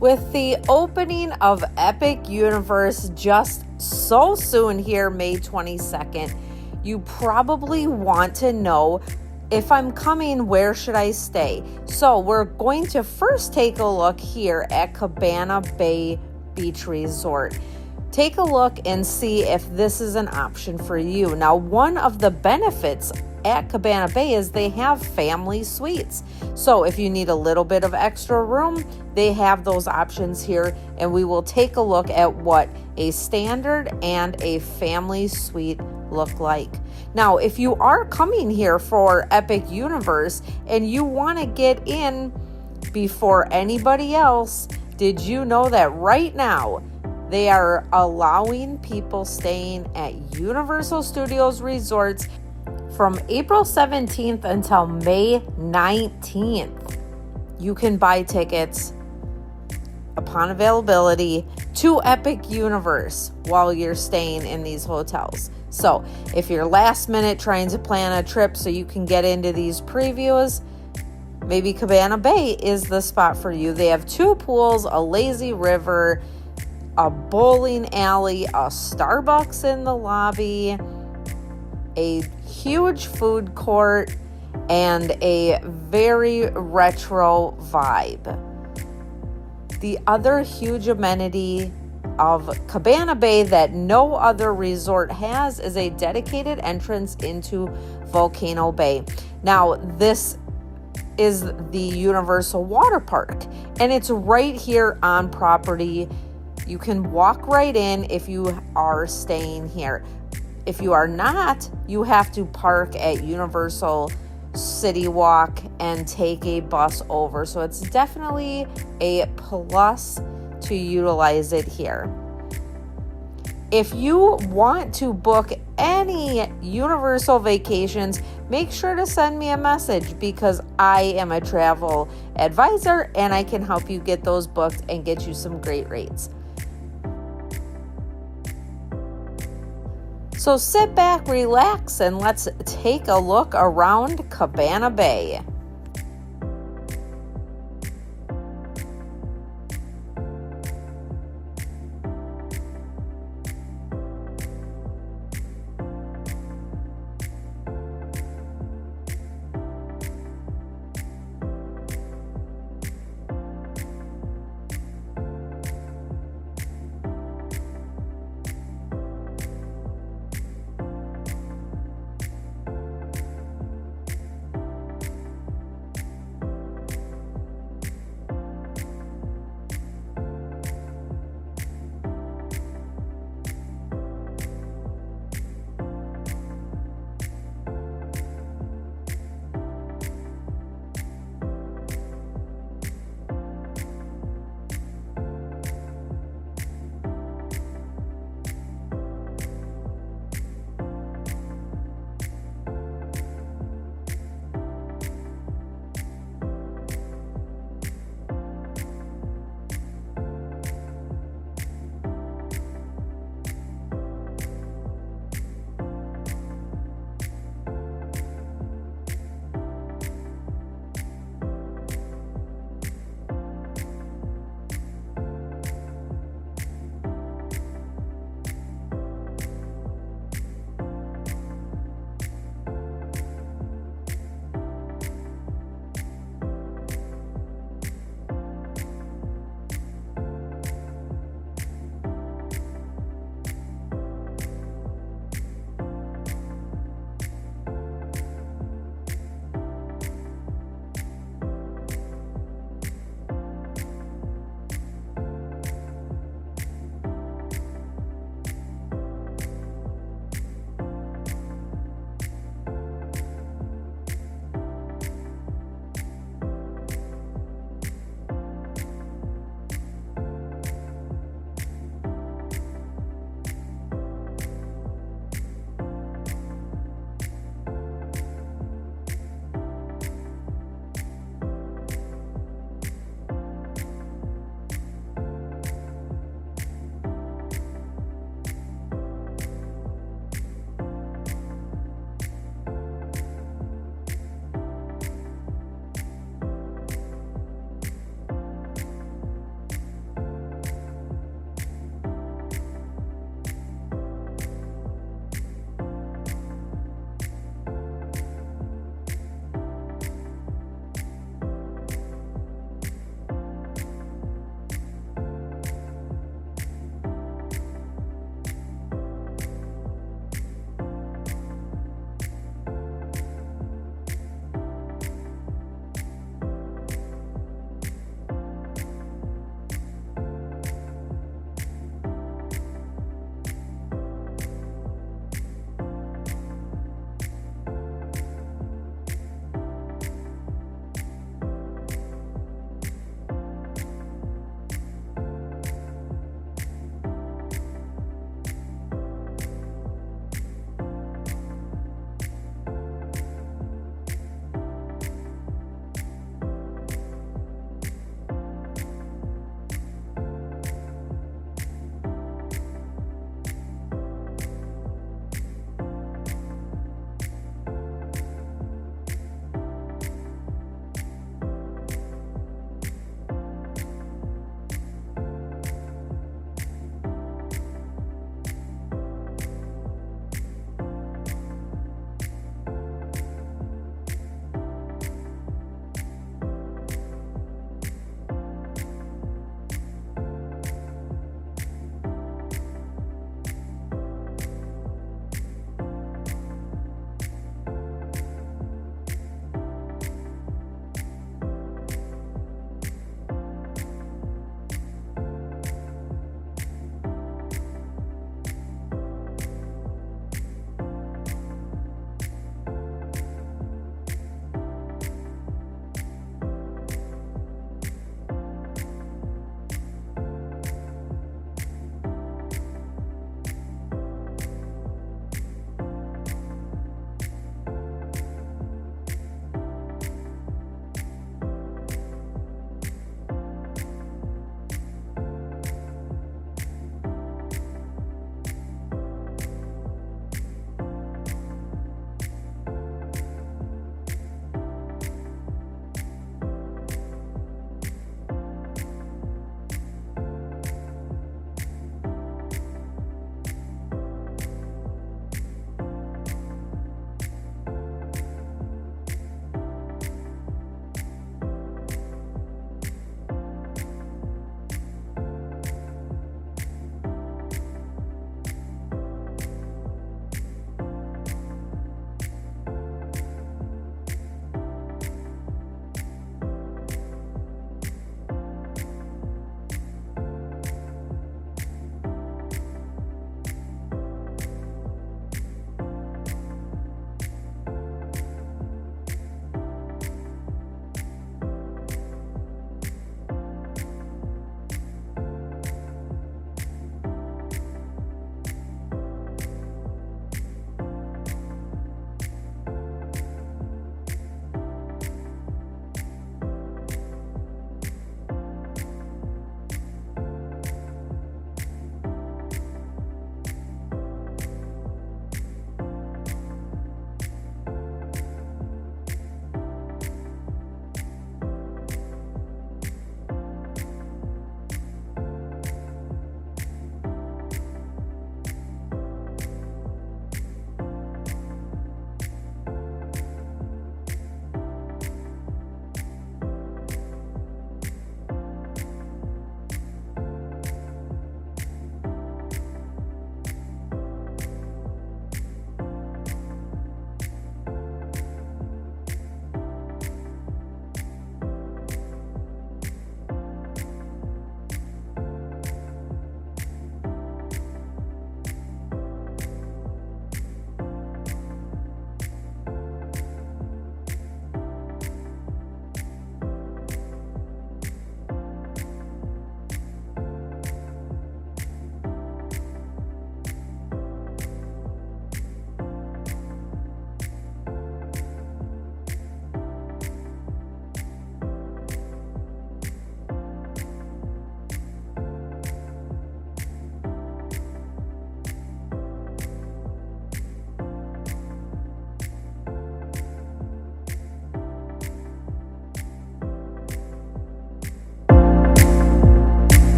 With the opening of Epic Universe just so soon here, May 22nd, you probably want to know, if I'm coming, where should I stay? So we're going to first take a look here at Cabana Bay Beach Resort. Take a look and see if this is an option for you. Now, one of the benefits at Cabana Bay is they have family suites. So if you need a little bit of extra room, they have those options here, and we will take a look at what a standard and a family suite look like. Now, if you are coming here for Epic Universe and you want to get in before anybody else, did you know that right now they are allowing people staying at Universal Studios Resorts from April 17th until May 19th. You can buy tickets upon availability to Epic Universe while you're staying in these hotels. So if you're last minute trying to plan a trip so you can get into these previews, maybe Cabana Bay is the spot for you. They have 2 pools, a lazy river, a bowling alley, a Starbucks in the lobby, a huge food court, and a very retro vibe. The other huge amenity of Cabana Bay that no other resort has is a dedicated entrance into Volcano Bay. Now, this is the Universal Waterpark, and it's right here on property. You can walk right in if you are staying here. If you are not, you have to park at Universal City Walk and take a bus over. So it's definitely a plus to utilize it here. If you want to book any Universal vacations, make sure to send me a message, because I am a travel advisor and I can help you get those booked and get you some great rates. So sit back, relax, and let's take a look around Cabana Bay.